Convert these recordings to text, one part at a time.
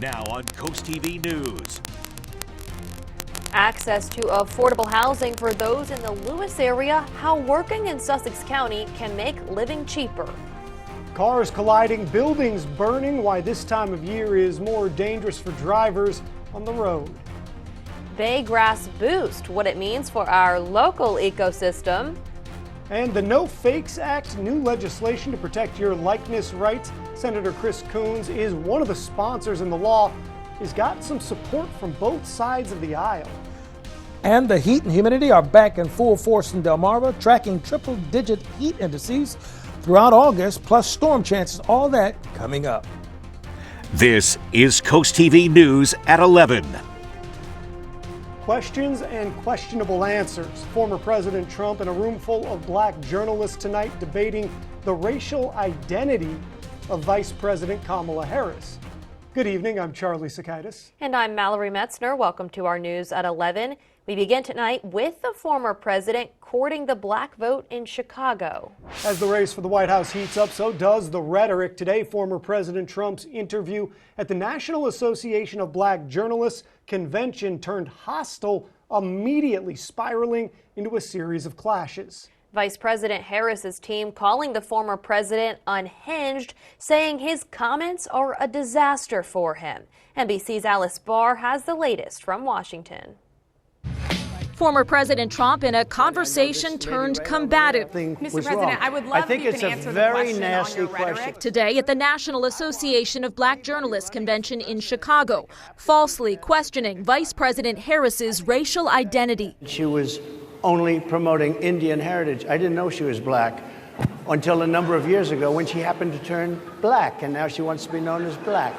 Now on CoastTV News. Access to affordable housing for those in the Lewis area, how working in Sussex County can make living cheaper. Cars colliding, buildings burning, why this time of year is more dangerous for drivers on the road. Bay grass boost, what it means for our local ecosystem. And the No Fakes Act, new legislation to protect your likeness rights. Senator Chris Coons is one of the sponsors in the law. He's got some support from both sides of the aisle. And the heat and humidity are back in full force in Delmarva, tracking triple-digit heat indices throughout August, plus storm chances, all that coming up. This is CoastTV News at 11. Questions and questionable answers. Former President Trump in a room full of black journalists tonight debating the racial identity of Vice President Kamala Harris. Good evening, I'm Charlie Sakaitis. And I'm Mallory Metzner. Welcome to our News at 11. We begin tonight with the former president courting the black vote in Chicago. As the race for the White House heats up, so does the rhetoric. Today, former President Trump's interview at the National Association of Black Journalists convention turned hostile, immediately spiraling into a series of clashes. Vice President Harris's team calling the former president unhinged, saying his comments are a disaster for him. NBC's Alice Barr has the latest from Washington. Former President Trump in a conversation turned combative. Mr. President, I would love if you can answer the question on your rhetoric. Today at the National Association of Black Journalists convention in Chicago, falsely questioning Vice President Harris's racial identity. She was only promoting Indian heritage. I didn't know she was black until a number of years ago when she happened to turn black, and now she wants to be known as black.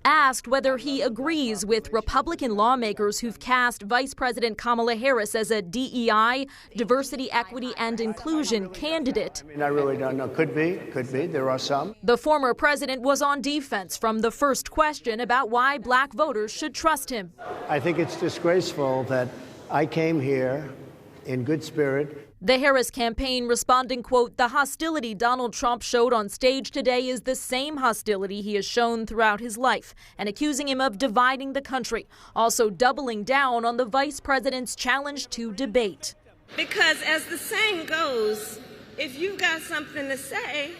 Asked whether he agrees with Republican lawmakers who've cast Vice President Kamala Harris as a DEI, diversity, equity, and inclusion candidate. I really don't know. Could be. There are some. The former president was on defense from the first question about why black voters should trust him. I think it's disgraceful that I came here in good spirit. The Harris campaign responding, quote, "The hostility Donald Trump showed on stage today is the same hostility he has shown throughout his life," and accusing him of dividing the country, also doubling down on the vice president's challenge to debate. Because as the saying goes, if you've got something to say it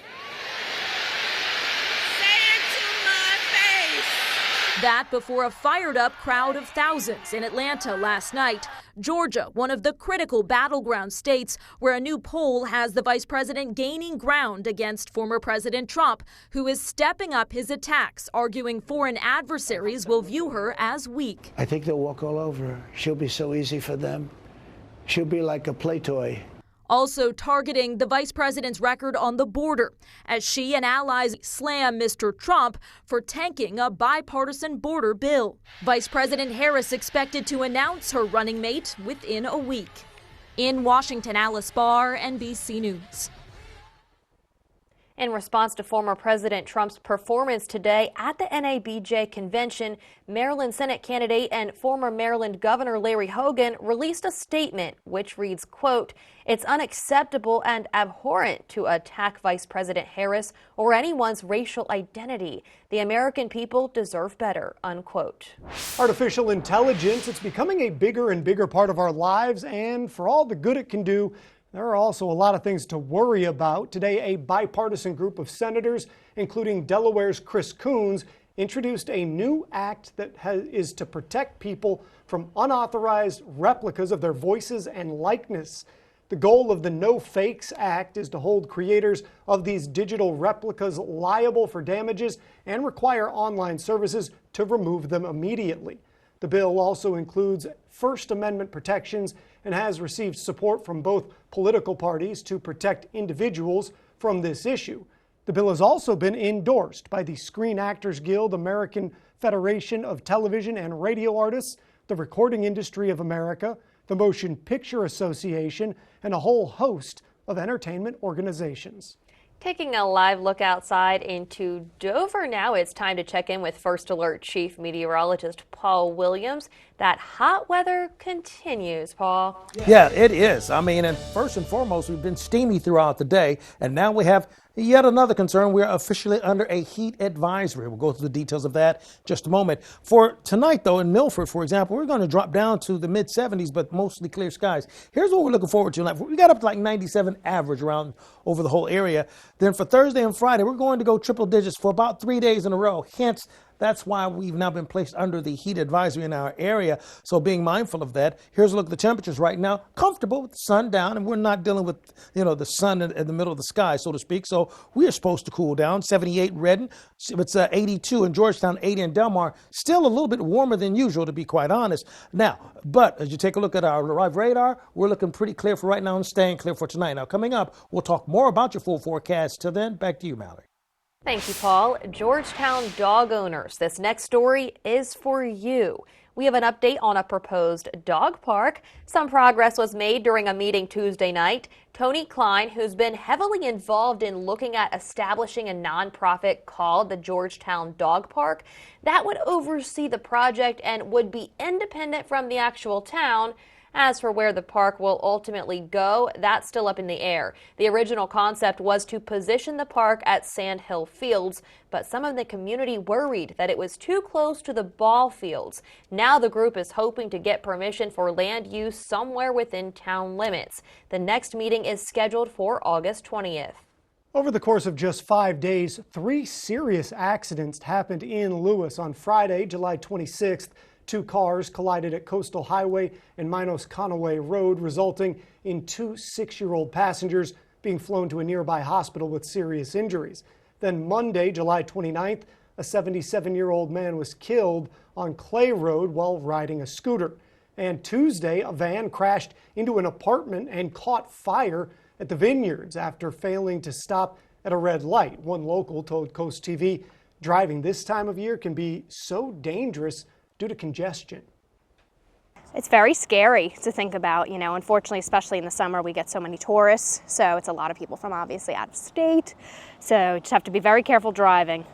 to my face. That before a fired-up crowd of thousands in Atlanta last night. Georgia, one of the critical battleground states where a new poll has the vice president gaining ground against former President Trump, who is stepping up his attacks, arguing foreign adversaries will view her as weak. I think they'll walk all over her. She'll be so easy for them. She'll be like a play toy. Also targeting the vice president's record on the border, as she and allies slam Mr. Trump for tanking a bipartisan border bill. Vice President Harris expected to announce her running mate within a week. In Washington, Alice Barr, NBC News. In response to former President Trump's performance today at the NABJ convention, Maryland Senate candidate and former Maryland Governor Larry Hogan released a statement which reads, quote, "It's unacceptable and abhorrent to attack Vice President Harris or anyone's racial identity. The American people deserve better," unquote. Artificial intelligence, it's becoming a bigger and bigger part of our lives, and for all the good it can do, there are also a lot of things to worry about. Today, a bipartisan group of senators, including Delaware's Chris Coons, introduced a new act that is to protect people from unauthorized replicas of their voices and likeness. The goal of the No Fakes Act is to hold creators of these digital replicas liable for damages and require online services to remove them immediately. The bill also includes First Amendment protections and has received support from both political parties to protect individuals from this issue. The bill has also been endorsed by the Screen Actors Guild, American Federation of Television and Radio Artists, the Recording Industry of America, the Motion Picture Association, and a whole host of entertainment organizations. Taking a live look outside into Dover now, it's time to check in with First Alert Chief Meteorologist Paul Williams. That hot weather continues, Paul. Yeah, it is. I mean, and first and foremost, we've been steamy throughout the day, and now we have Yet another concern, we're officially under a heat advisory. We'll go through the details of that in just a moment. For tonight, though, in Milford, for example, we're going to drop down to the mid-70s, but mostly clear skies. Here's what we're looking forward to tonight. We got up to like 97 average around over the whole area. Then for Thursday and Friday, we're going to go triple digits for about 3 days in a row. Hence, that's why we've now been placed under the heat advisory in our area. So being mindful of that, here's a look at the temperatures right now. Comfortable with the sun down, and we're not dealing with, the sun in the middle of the sky, so to speak. So we are supposed to cool down. 78 Redden, it's 82 in Georgetown, 80 in Delmar. Still a little bit warmer than usual, to be quite honest. Now, but as you take a look at our live radar, we're looking pretty clear for right now and staying clear for tonight. Now, coming up, we'll talk more about your full forecast. Till then, back to you, Mallory. Thank you, Paul. Georgetown dog owners, this next story is for you. We have an update on a proposed dog park. Some progress was made during a meeting Tuesday night. Tony Klein, who's been heavily involved in looking at establishing a nonprofit called the Georgetown Dog Park, that would oversee the project and would be independent from the actual town. As for where the park will ultimately go, that's still up in the air. The original concept was to position the park at Sand Hill Fields, but some of the community worried that it was too close to the ball fields. Now the group is hoping to get permission for land use somewhere within town limits. The next meeting is scheduled for August 20th. Over the course of just 5 days, 3 serious accidents happened in Lewis. On Friday, July 26th. 2 cars collided at Coastal Highway and Minos-Conaway Road, resulting in 2 6-year-old passengers being flown to a nearby hospital with serious injuries. Then Monday, July 29th, a 77-year-old man was killed on Clay Road while riding a scooter. And Tuesday, a van crashed into an apartment and caught fire at the Vineyards after failing to stop at a red light. One local told CoastTV, driving this time of year can be so dangerous due to congestion. It's very scary to think about, unfortunately, especially in the summer, we get so many tourists. So it's a lot of people from obviously out of state. So you just have to be very careful driving.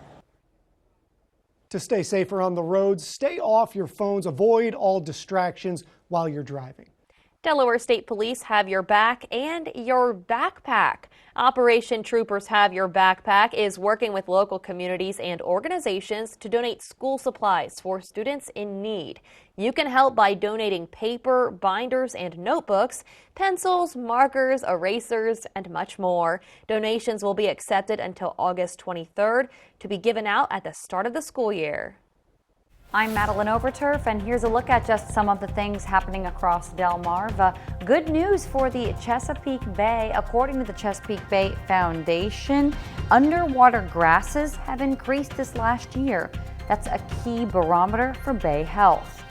To stay safer on the roads, stay off your phones, avoid all distractions while you're driving. Delaware State Police have your back and your backpack. Operation Troopers Have Your Backpack is working with local communities and organizations to donate school supplies for students in need. You can help by donating paper, binders, and notebooks, pencils, markers, erasers, and much more. Donations will be accepted until August 23rd to be given out at the start of the school year. I'm Madeline Overturf, and here's a look at just some of the things happening across Delmarva. Good news for the Chesapeake Bay. According to the Chesapeake Bay Foundation, underwater grasses have increased this last year. That's a key barometer for bay health.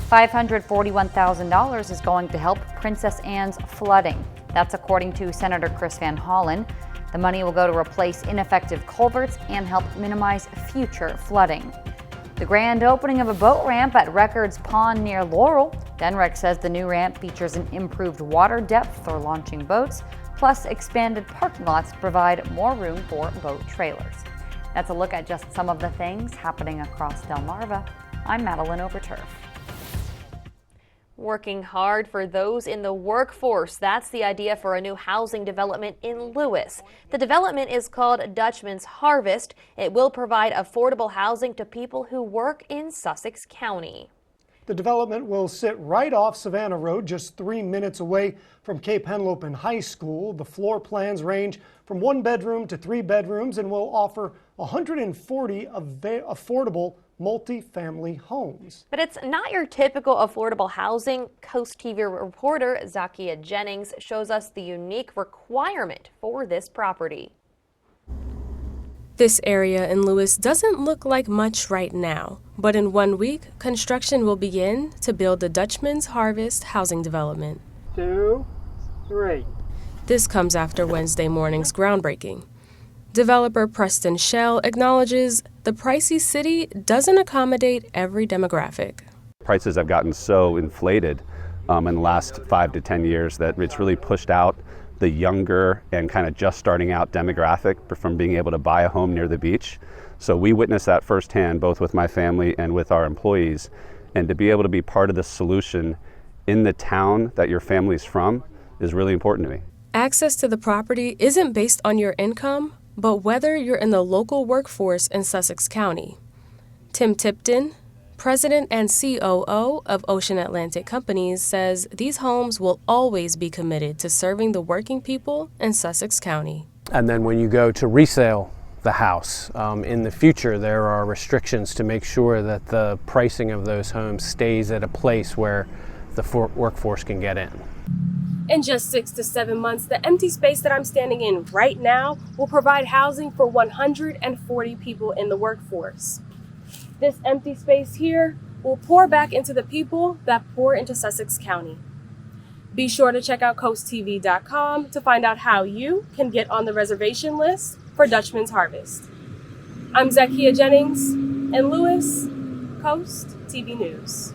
$541,000 is going to help Princess Anne's flooding. That's according to Senator Chris Van Hollen. The money will go to replace ineffective culverts and help minimize future flooding. The grand opening of a boat ramp at Records Pond near Laurel. Denrec says the new ramp features an improved water depth for launching boats, plus expanded parking lots to provide more room for boat trailers. That's a look at just some of the things happening across Delmarva. I'm Madeline Overturf. Working hard for those in the workforce. That's the idea for a new housing development in Lewis. The development is called Dutchman's Harvest. It will provide affordable housing to people who work in Sussex County. The development will sit right off Savannah Road, just 3 minutes away from Cape Henlopen High School. The floor plans range from 1 bedroom to 3 bedrooms and will offer 140 affordable multi-family homes. But it's not your typical affordable housing. Coast TV reporter Zakia Jennings shows us the unique requirement for this property. This area in Lewis doesn't look like much right now, but in 1 week, construction will begin to build the Dutchman's Harvest housing development. 2, 3. This comes after Wednesday morning's groundbreaking. Developer Preston Shell acknowledges the pricey city doesn't accommodate every demographic. Prices have gotten so inflated in the last 5 to 10 years that it's really pushed out the younger and kind of just starting out demographic from being able to buy a home near the beach. So we witnessed that firsthand, both with my family and with our employees. And to be able to be part of the solution in the town that your family's from is really important to me. Access to the property isn't based on your income, but whether you're in the local workforce in Sussex County. Tim Tipton, President and COO of Ocean Atlantic Companies, says these homes will always be committed to serving the working people in Sussex County. And then when you go to resale the house, in the future there are restrictions to make sure that the pricing of those homes stays at a place where the workforce can get in. In just 6 to 7 months, the empty space that I'm standing in right now will provide housing for 140 people in the workforce. This empty space here will pour back into the people that pour into Sussex County. Be sure to check out CoastTV.com to find out how you can get on the reservation list for Dutchman's Harvest. I'm Zakia Jennings in Lewis, Coast TV News.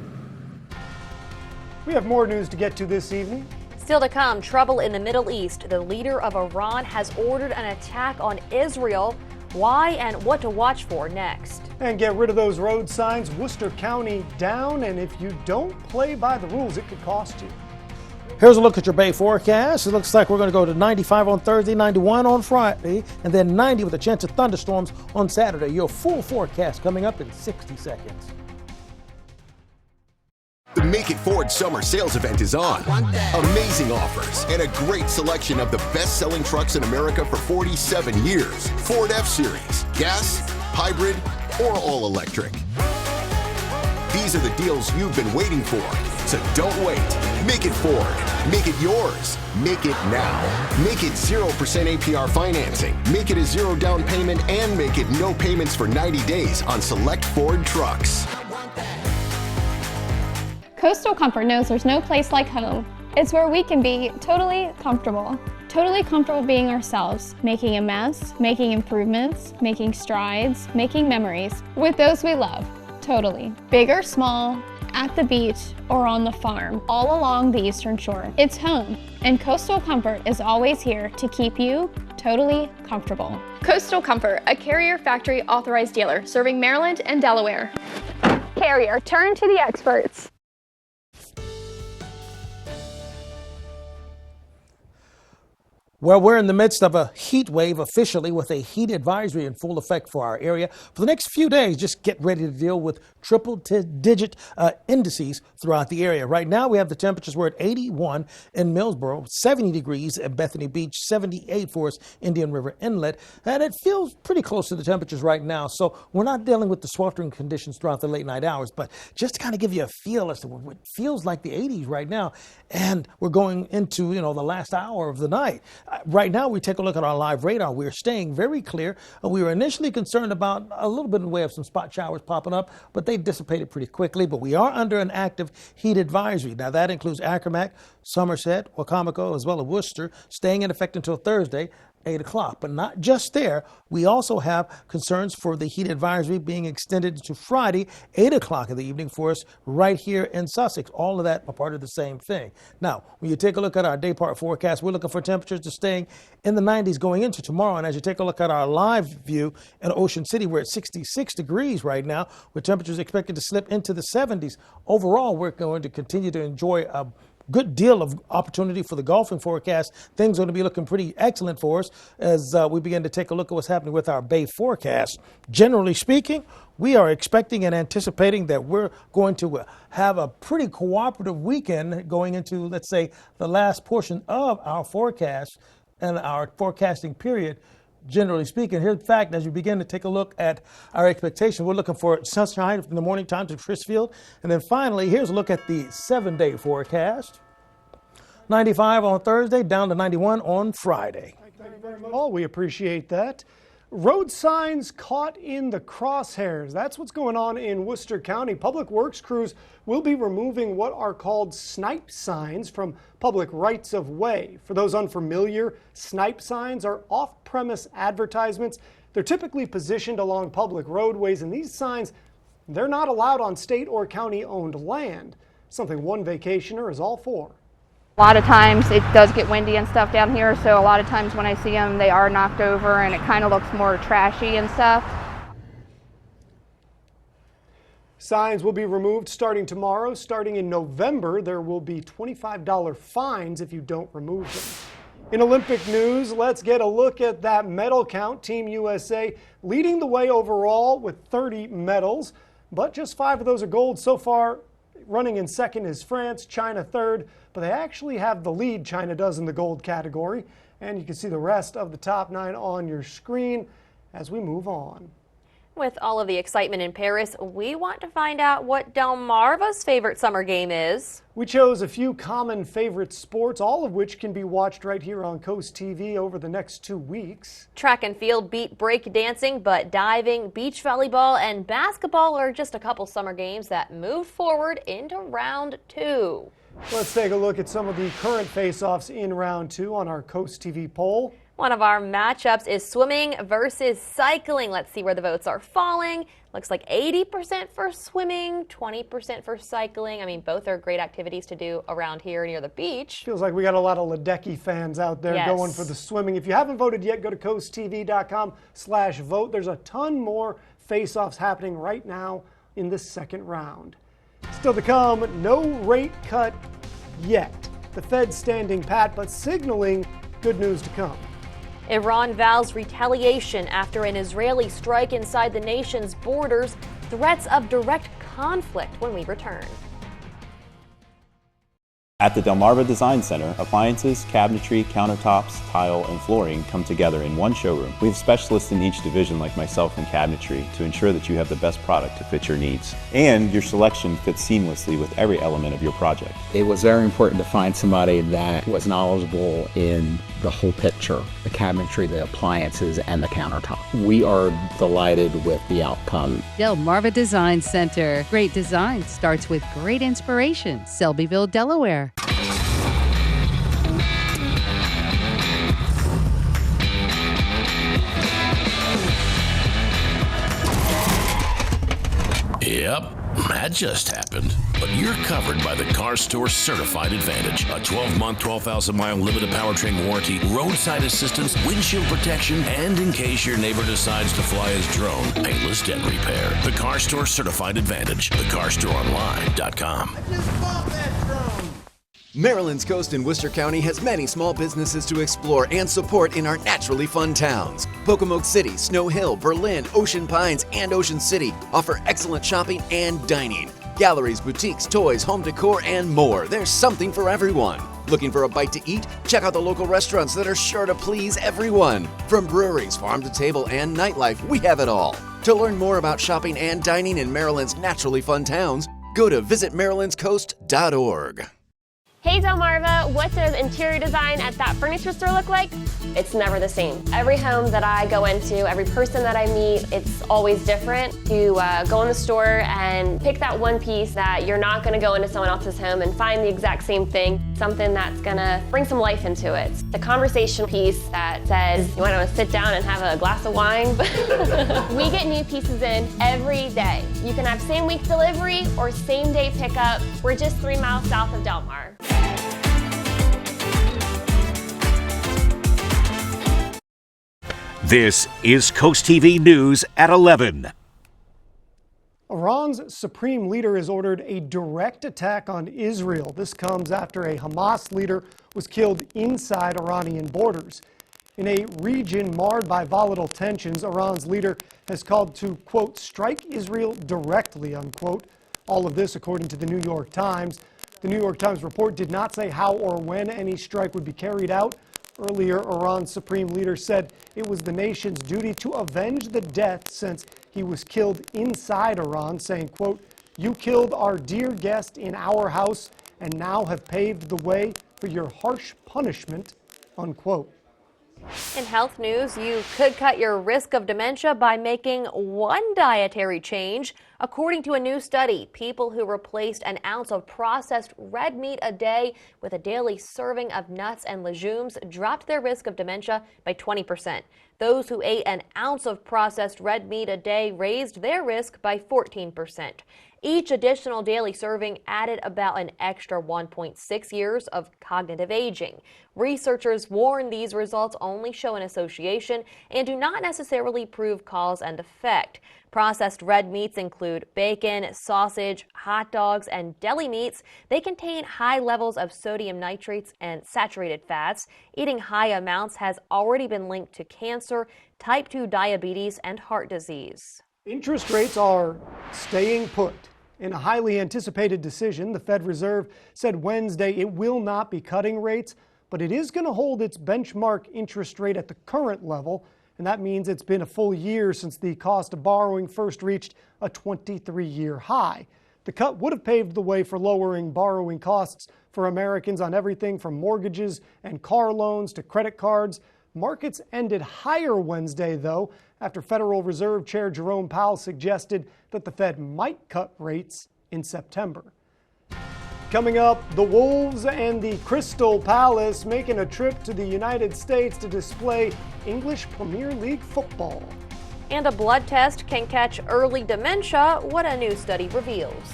We have more news to get to this evening. Still to come, trouble in the Middle East. The leader of Iran has ordered an attack on Israel. Why and what to watch for next. And get rid of those road signs. Worcester County down, and if you don't play by the rules, it could cost you. Here's a look at your Bay forecast. It looks like we're going to go to 95 on Thursday, 91 on Friday, and then 90 with a chance of thunderstorms on Saturday. Your full forecast coming up in 60 seconds. The Make It Ford Summer Sales Event is on. Amazing offers and a great selection of the best-selling trucks in America for 47 years. Ford F-Series, gas, hybrid, or all-electric. These are the deals you've been waiting for. So don't wait. Make it Ford. Make it yours. Make it now. Make it 0% APR financing. Make it a 0 down payment and make it no payments for 90 days on select Ford trucks. Coastal Comfort knows there's no place like home. It's where we can be totally comfortable. Totally comfortable being ourselves, making a mess, making improvements, making strides, making memories with those we love. Totally. Big or small, at the beach, or on the farm, all along the Eastern Shore. It's home, and Coastal Comfort is always here to keep you totally comfortable. Coastal Comfort, a Carrier factory authorized dealer serving Maryland and Delaware. Carrier, turn to the experts. Well, we're in the midst of a heat wave officially with a heat advisory in full effect for our area. For the next few days, just get ready to deal with triple-digit indices throughout the area. Right now, we have the temperatures. We're at 81 in Millsboro, 70 degrees at Bethany Beach, 78 for us, Indian River Inlet. And it feels pretty close to the temperatures right now. So we're not dealing with the sweltering conditions throughout the late night hours, but just to kind of give you a feel as to what feels like the 80s right now. And we're going into, the last hour of the night. Right now, we take a look at our live radar. We're staying very clear. We were initially concerned about a little bit in the way of some spot showers popping up, but they dissipated pretty quickly. But we are under an active heat advisory. Now, that includes Accomack, Somerset, Wacomico, as well as Worcester, staying in effect until Thursday, 8 o'clock. But not just there. We also have concerns for the heat advisory being extended to Friday, 8 o'clock in the evening for us right here in Sussex. All of that are part of the same thing. Now, when you take a look at our day part forecast, we're looking for temperatures to staying in the 90s going into tomorrow. And as you take a look at our live view in Ocean City, we're at 66 degrees right now, with temperatures expected to slip into the 70s. Overall, we're going to continue to enjoy a good deal of opportunity for the golfing forecast. Things are going to be looking pretty excellent for us as we begin to take a look at what's happening with our Bay forecast. Generally speaking, we are expecting and anticipating that we're going to have a pretty cooperative weekend going into, let's say, the last portion of our forecast and our forecasting period. Generally speaking, here's the fact, as you begin to take a look at our expectation, we're looking for sunshine from the morning time to Crisfield. And then finally, here's a look at the 7-day forecast. 95 on Thursday, down to 91 on Friday. Thank you very much. Oh, we appreciate that. Road signs caught in the crosshairs. That's what's going on in Worcester County. Public Works crews will be removing what are called snipe signs from public rights of way. For those unfamiliar, snipe signs are off-premise advertisements. They're typically positioned along public roadways, and these signs, they're not allowed on state or county-owned land, something one vacationer is all for. A lot of times it does get windy and stuff down here, so a lot of times when I see them, they are knocked over and it kind of looks more trashy and stuff. Signs will be removed starting tomorrow. Starting in November, there will be $25 fines if you don't remove them. In Olympic news, let's get a look at that medal count. Team USA leading the way overall with 30 medals, but just 5 of those are gold so far. Running in second is France, China third, but they actually have the lead, China does, in the gold category. And you can see the rest of the top 9 on your screen as we move on. With all of the excitement in Paris, we want to find out what Delmarva's favorite summer game is. We chose a few common favorite sports, all of which can be watched right here on Coast TV over the next 2 weeks. Track and field beat break dancing, but diving, beach volleyball, and basketball are just a couple summer games that moved forward into round 2. Let's take a look at some of the current face-offs in round 2 on our Coast TV poll. One of our matchups is swimming versus cycling. Let's see where the votes are falling. Looks like 80% for swimming, 20% for cycling. I mean, both are great activities to do around here near the beach. Feels like we got a lot of Ledecky fans out there going for the swimming. If you haven't voted yet, go to coasttv.com/vote. There's a ton more face-offs happening right now in the second round. Still to come, no rate cut yet. The Fed standing pat, but signaling good news to come. Iran vows retaliation after an Israeli strike inside the nation's borders. Threats of direct conflict when we return. At the Delmarva Design Center, appliances, cabinetry, countertops, tile, and flooring come together in one showroom. We have specialists in each division like myself in cabinetry to ensure that you have the best product to fit your needs. And your selection fits seamlessly with every element of your project. It was very important to find somebody that was knowledgeable in the whole picture, the cabinetry, the appliances, and the countertop. We are delighted with the outcome. Delmarva Design Center. Great design starts with great inspiration. Selbyville, Delaware. Yep, that just happened. But you're covered by the Car Store Certified Advantage. A 12-month, 12,000-mile limited powertrain warranty, roadside assistance, windshield protection, and in case your neighbor decides to fly his drone, painless dent repair. The Car Store Certified Advantage. TheCarStoreOnline.com. I just bought that drone. Maryland's coast in Worcester County has many small businesses to explore and support in our naturally fun towns. Pocomoke City, Snow Hill, Berlin, Ocean Pines, and Ocean City offer excellent shopping and dining. Galleries, boutiques, toys, home decor, and more. There's something for everyone. Looking for a bite to eat? Check out the local restaurants that are sure to please everyone. From breweries, farm to table, and nightlife, we have it all. To learn more about shopping and dining in Maryland's naturally fun towns, go to visitmarylandscoast.org. Hey Delmarva, what does interior design at that furniture store look like? It's never the same. Every home that I go into, every person that I meet, it's always different. You go in the store and pick that one piece that you're not gonna go into someone else's home and find the exact same thing, something that's gonna bring some life into it. The conversation piece that says, you wanna sit down and have a glass of wine? We get new pieces in every day. You can have same week delivery or same day pickup. We're just 3 miles south of Delmar. This is Coast TV News at 11. Iran's supreme leader has ordered a direct attack on Israel. This comes after a Hamas leader was killed inside Iranian borders. In a region marred by volatile tensions, Iran's leader has called to, quote, strike Israel directly, unquote. All of this according to the New York Times. The New York Times report did not say how or when any strike would be carried out. Earlier, Iran's supreme leader said it was the nation's duty to avenge the death since he was killed inside Iran, saying, quote, you killed our dear guest in our house and now have paved the way for your harsh punishment, unquote. In health news, you could cut your risk of dementia by making one dietary change. According to a new study, people who replaced an ounce of processed red meat a day with a daily serving of nuts and legumes dropped their risk of dementia by 20%. Those who ate an ounce of processed red meat a day raised their risk by 14%. Each additional daily serving added about an extra 1.6 years of cognitive aging. Researchers warn these results only show an association and do not necessarily prove cause and effect. Processed red meats include bacon, sausage, hot dogs, and deli meats. They contain high levels of sodium nitrates and saturated fats. Eating high amounts has already been linked to cancer, type 2 diabetes, and heart disease. Interest rates are staying put. In a highly anticipated decision, the Fed Reserve said Wednesday it will not be cutting rates, but it is going to hold its benchmark interest rate at the current level. And that means it's been a full year since the cost of borrowing first reached a 23-year high. The cut would have paved the way for lowering borrowing costs for Americans on everything from mortgages and car loans to credit cards. Markets ended higher Wednesday, though, after Federal Reserve Chair Jerome Powell suggested that the Fed might cut rates in September. Coming up, the Wolves and the Crystal Palace making a trip to the United States to display English Premier League football. And a blood test can catch early dementia, what a new study reveals.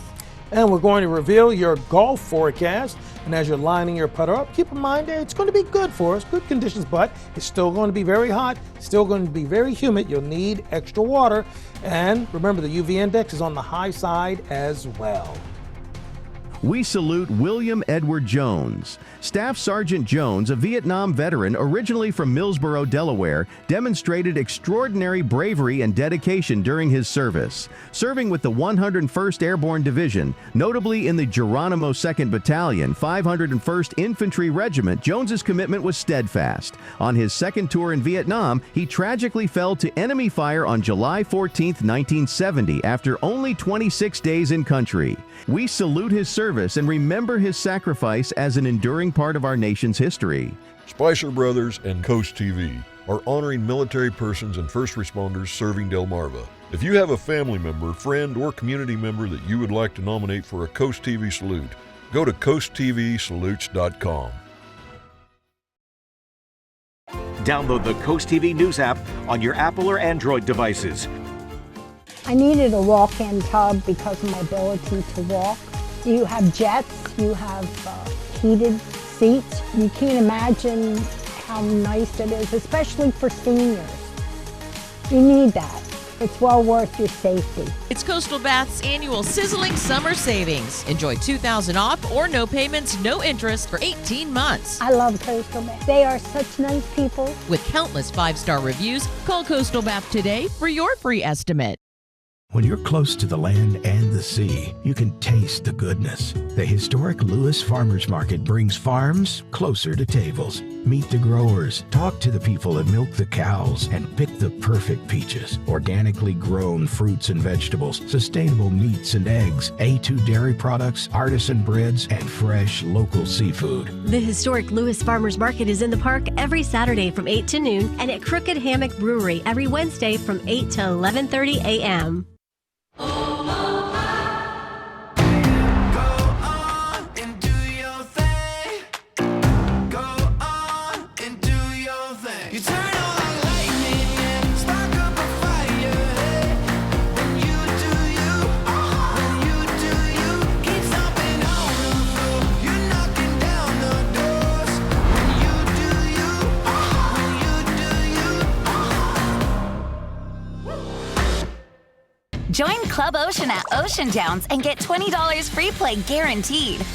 And we're going to reveal your golf forecast. And as you're lining your putter up, keep in mind it's going to be good for us, good conditions, but it's still going to be very hot, still going to be very humid. You'll need extra water. And remember, the UV index is on the high side as well. We salute William Edward Jones. Staff Sergeant Jones, a Vietnam veteran originally from Millsboro, Delaware, demonstrated extraordinary bravery and dedication during his service. Serving with the 101st Airborne Division, notably in the Geronimo 2nd Battalion, 501st Infantry Regiment, Jones's commitment was steadfast. On his second tour in Vietnam, he tragically fell to enemy fire on July 14, 1970, after only 26 days in country. We salute his service and remember his sacrifice as an enduring part of our nation's history. Spicer Brothers and CoastTV are honoring military persons and first responders serving Delmarva. If you have a family member, friend, or community member that you would like to nominate for a CoastTV salute, go to coasttvsalutes.com. Download the Coast TV News app on your Apple or Android devices. I needed a walk-in tub because of my ability to walk. You have jets, you have heated seats. You can't imagine how nice it is, especially for seniors. You need that. It's well worth your safety. It's Coastal Bath's annual sizzling summer savings. Enjoy $2,000 off or no payments, no interest for 18 months. I love Coastal Bath. They are such nice people. With countless 5-star reviews, call Coastal Bath today for your free estimate. When you're close to the land and the sea, you can taste the goodness. The historic Lewis Farmers Market brings farms closer to tables. Meet the growers, talk to the people that milk the cows, and pick the perfect peaches. Organically grown fruits and vegetables, sustainable meats and eggs, A2 dairy products, artisan breads, and fresh local seafood. The historic Lewis Farmers Market is in the park every Saturday from 8 to noon and at Crooked Hammock Brewery every Wednesday from 8 to 11:30 a.m. Join Club Ocean at Ocean Downs and get $20 free play guaranteed.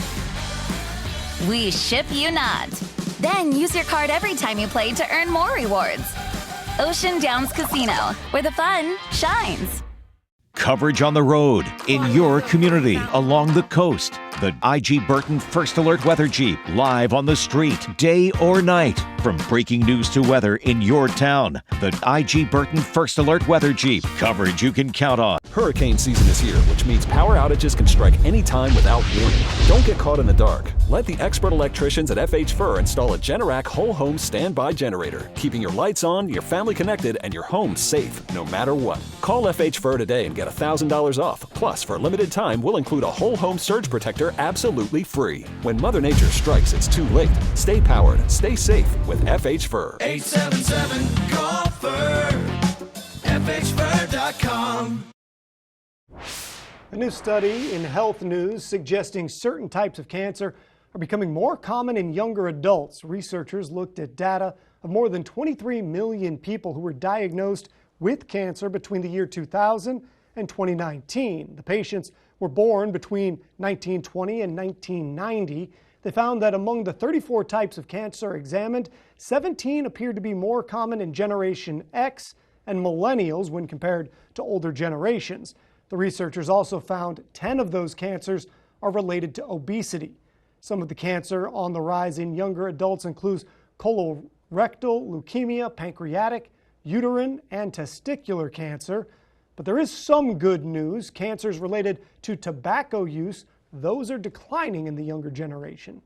We ship you not. Then use your card every time you play to earn more rewards. Ocean Downs Casino, where the fun shines. Coverage on the road, in your community, along the coast. The IG Burton First Alert Weather Jeep, live on the street, day or night. From breaking news to weather in your town, the IG Burton First Alert Weather Jeep. Coverage you can count on. Hurricane season is here, which means power outages can strike anytime without warning. Don't get caught in the dark. Let the expert electricians at FH Fur install a Generac whole home standby generator, keeping your lights on, your family connected, and your home safe, no matter what. Call FH Fur today and get $1,000 off. Plus, for a limited time, we'll include a whole home surge protector absolutely free. When Mother Nature strikes, it's too late. Stay powered, stay safe with FH Fur. 877-GOLFER. FHFur.com. A new study in Health News suggesting certain types of cancer are becoming more common in younger adults. Researchers looked at data of more than 23 million people who were diagnosed with cancer between the year 2000 and 2019. The patients were born between 1920 and 1990. They found that among the 34 types of cancer examined, 17 appeared to be more common in Generation X and millennials when compared to older generations. The researchers also found 10 of those cancers are related to obesity. Some of the cancer on the rise in younger adults includes colorectal, leukemia, pancreatic, uterine, and testicular cancer. But there is some good news. Cancers related to tobacco use, those are declining in the younger generation.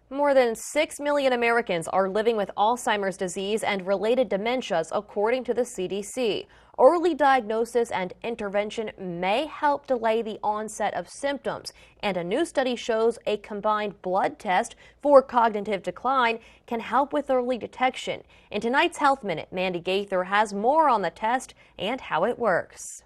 More than 6 million Americans are living with Alzheimer's disease and related dementias, according to the CDC. Early diagnosis and intervention may help delay the onset of symptoms, and a new study shows a combined blood test for cognitive decline can help with early detection. In tonight's Health Minute, Mandy Gaither has more on the test and how it works.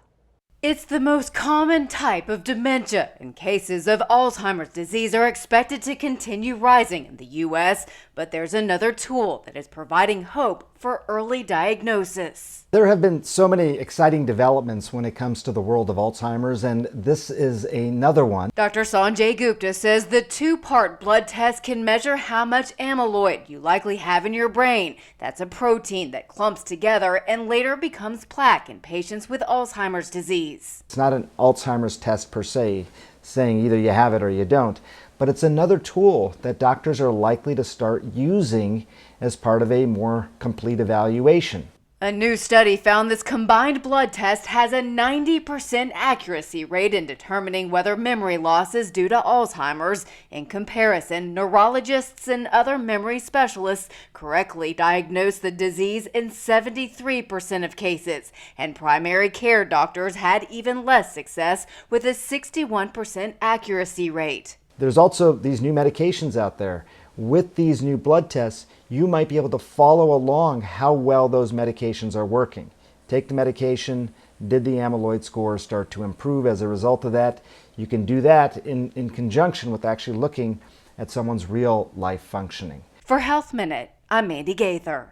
It's the most common type of dementia, and cases of Alzheimer's disease are expected to continue rising in the U.S., but there's another tool that is providing hope for early diagnosis. There have been so many exciting developments when it comes to the world of Alzheimer's, and this is another one. Dr. Sanjay Gupta says the two-part blood test can measure how much amyloid you likely have in your brain. That's a protein that clumps together and later becomes plaque in patients with Alzheimer's disease. It's not an Alzheimer's test per se, saying either you have it or you don't, but it's another tool that doctors are likely to start using as part of a more complete evaluation. A new study found this combined blood test has a 90% accuracy rate in determining whether memory loss is due to Alzheimer's. In comparison, neurologists and other memory specialists correctly diagnose the disease in 73% of cases, and primary care doctors had even less success with a 61% accuracy rate. There's also these new medications out there. With these new blood tests, you might be able to follow along how well those medications are working. Take the medication, did the amyloid score start to improve as a result of that? You can do that in conjunction with actually looking at someone's real life functioning. For Health Minute, I'm Mandy Gaither.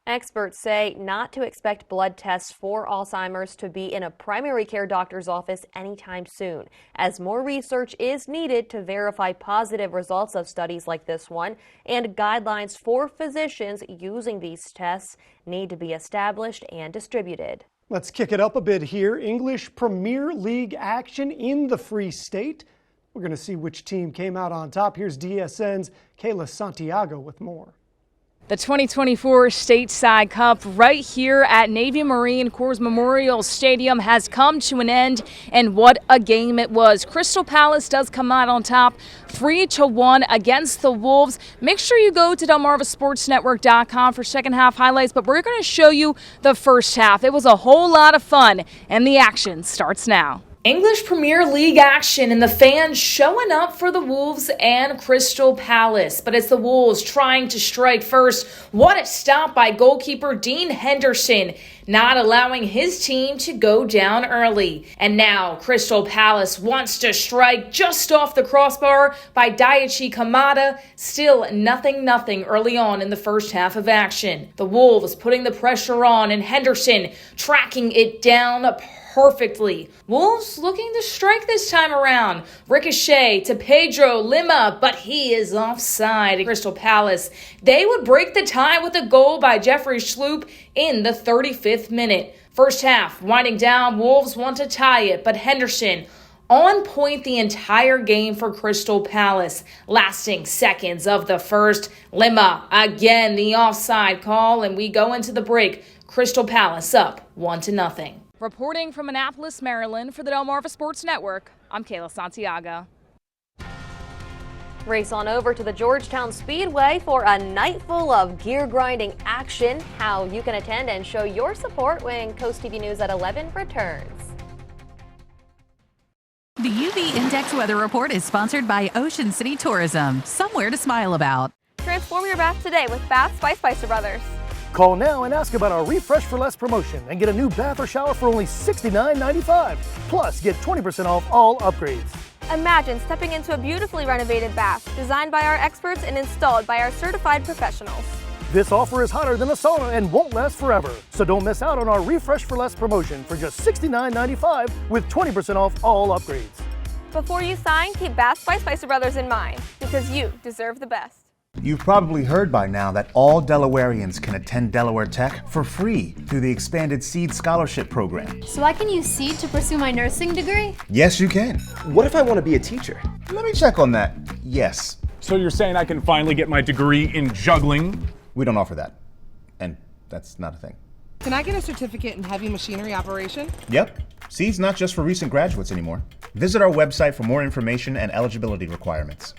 Experts say not to expect blood tests for Alzheimer's to be in a primary care doctor's office anytime soon, as more research is needed to verify positive results of studies like this one, and guidelines for physicians using these tests need to be established and distributed. Let's kick it up a bit here. English Premier League action in the Free State. We're going to see which team came out on top. Here's DSN's Kayla Santiago with more. The 2024 Stateside Cup right here at Navy Marine Corps Memorial Stadium has come to an end, and what a game it was. Crystal Palace does come out on top 3-1 against the Wolves. Make sure you go to DelmarvaSportsNetwork.com for second half highlights, but we're going to show you the first half. It was a whole lot of fun, and the action starts now. English Premier League action and the fans showing up for the Wolves and Crystal Palace. But it's the Wolves trying to strike first. What a stop by goalkeeper Dean Henderson, not allowing his team to go down early. And now Crystal Palace wants to strike just off the crossbar by Daichi Kamada. Still nothing early on in the first half of action. The Wolves putting the pressure on and Henderson tracking it down perfectly. Wolves looking to strike this time around. Ricochet to Pedro Lima, but he is offside. Crystal Palace, they would break the tie with a goal by Jeffrey Schloop in the 35th minute. First half winding down, Wolves want to tie it, but Henderson on point the entire game for Crystal Palace. Lasting seconds of the first, Lima again the offside call, and we go into the break. Crystal Palace up 1-0. Reporting from Annapolis, Maryland for the Delmarva Sports Network, I'm Kayla Santiago. Race on over to the Georgetown Speedway for a night full of gear grinding action. How you can attend and show your support when CoastTV News at 11 returns. The UV Index Weather Report is sponsored by Ocean City Tourism. Somewhere to smile about. Transform your bath today with Bath by Spicer Brothers. Call now and ask about our Refresh for Less promotion and get a new bath or shower for only $69.95. Plus, get 20% off all upgrades. Imagine stepping into a beautifully renovated bath, designed by our experts and installed by our certified professionals. This offer is hotter than a sauna and won't last forever. So don't miss out on our Refresh for Less promotion for just $69.95 with 20% off all upgrades. Before you sign, keep Baths by Spicer Brothers in mind, because you deserve the best. You've probably heard by now that all Delawareans can attend Delaware Tech for free through the expanded SEED scholarship program. So I can use SEED to pursue my nursing degree? Yes, you can. What if I want to be a teacher? Let me check on that. Yes. So you're saying I can finally get my degree in juggling? We don't offer that. And that's not a thing. Can I get a certificate in heavy machinery operation? Yep. SEED's not just for recent graduates anymore. Visit our website for more information and eligibility requirements.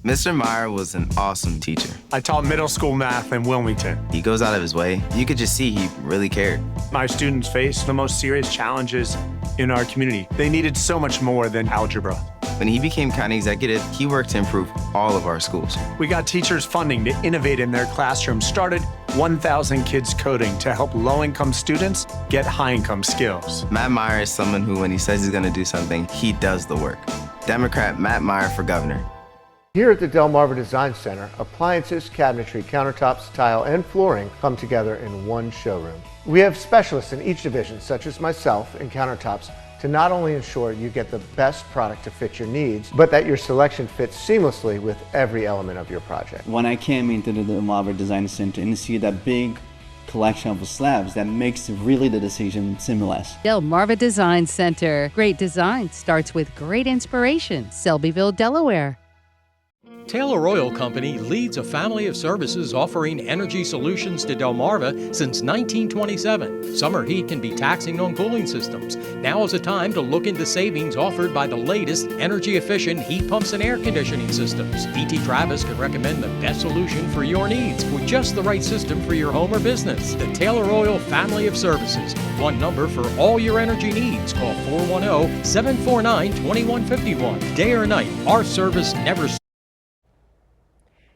Mr. Meyer was an awesome teacher. I taught middle school math in Wilmington. He goes out of his way. You could just see he really cared. My students faced the most serious challenges in our community. They needed so much more than algebra. When he became county executive, he worked to improve all of our schools. We got teachers funding to innovate in their classrooms, started 1,000 Kids Coding to help low-income students get high-income skills. Matt Meyer is someone who, when he says he's gonna do something, he does the work. Democrat Matt Meyer for governor. Here at the Delmarva Design Center, appliances, cabinetry, countertops, tile, and flooring come together in one showroom. We have specialists in each division, such as myself in countertops, to not only ensure you get the best product to fit your needs, but that your selection fits seamlessly with every element of your project. When I came into the Delmarva Design Center and see that big collection of slabs, that makes really the decision seamless. Delmarva Design Center. Great design starts with great inspiration. Selbyville, Delaware. Taylor Oil Company leads a family of services offering energy solutions to Delmarva since 1927. Summer heat can be taxing on cooling systems. Now is the time to look into savings offered by the latest energy-efficient heat pumps and air conditioning systems. DT Travis can recommend the best solution for your needs with just the right system for your home or business. The Taylor Oil family of services. One number for all your energy needs. Call 410-749-2151. Day or night, our service never stops.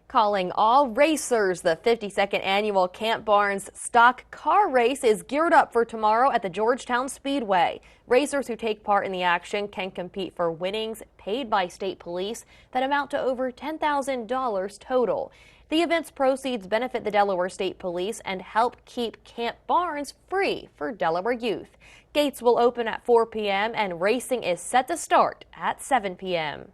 Calling all racers, the 52nd annual Camp Barnes Stock Car Race is geared up for tomorrow at the Georgetown Speedway. Racers who take part in the action can compete for winnings paid by state police that amount to over $10,000 total. The event's proceeds benefit the Delaware State Police and help keep Camp Barnes free for Delaware youth. Gates will open at 4 p.m. and racing is set to start at 7 p.m.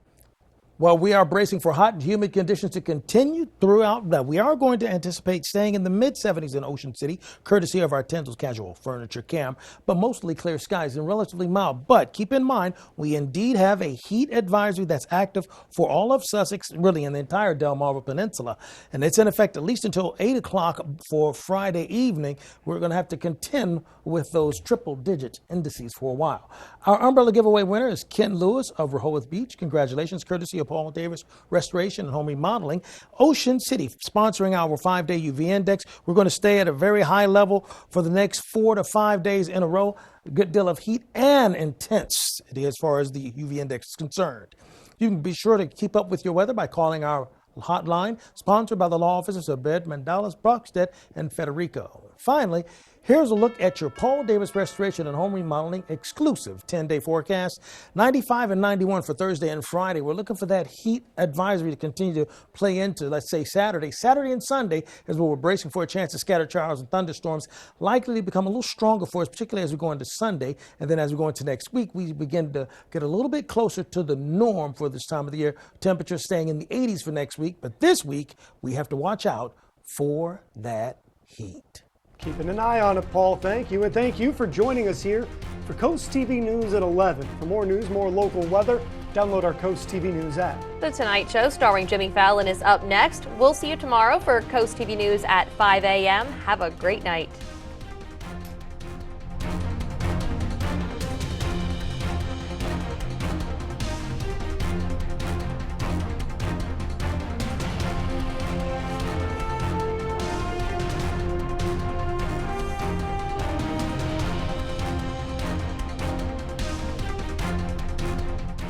Well, we are bracing for hot and humid conditions to continue throughout. We are going to anticipate staying in the mid-70s in Ocean City, courtesy of our Tendall's Casual Furniture Camp, but mostly clear skies and relatively mild. But keep in mind, we indeed have a heat advisory that's active for all of Sussex, really in the entire Delmarva Peninsula. And it's in effect at least until 8 o'clock for Friday evening. We're going to have to contend with those triple-digit indices for a while. Our umbrella giveaway winner is Ken Lewis of Rehoboth Beach. Congratulations, courtesy of Paul Davis Restoration and Home Remodeling. Ocean City sponsoring our 5-day UV index. We're going to stay at a very high level for the next 4 to 5 days in a row. A good deal of heat and intensity as far as the UV index is concerned. You can be sure to keep up with your weather by calling our hotline, sponsored by the law offices of Bed, Mandalas, Brockstead, and Federico. Finally, here's a look at your Paul Davis Restoration and Home Remodeling exclusive 10-day forecast. 95 and 91 for Thursday and Friday. We're looking for that heat advisory to continue to play into, let's say, Saturday. Saturday and Sunday is where we're bracing for a chance of scattered showers and thunderstorms, likely to become a little stronger for us, particularly as we go into Sunday. And then as we go into next week, we begin to get a little bit closer to the norm for this time of the year. Temperatures staying in the 80s for next week. But this week, we have to watch out for that heat. Keeping an eye on it, Paul. Thank you. And thank you for joining us here for Coast TV News at 11. For more news, more local weather, download our Coast TV News app. The Tonight Show starring Jimmy Fallon is up next. We'll see you tomorrow for Coast TV News at 5 a.m. Have a great night.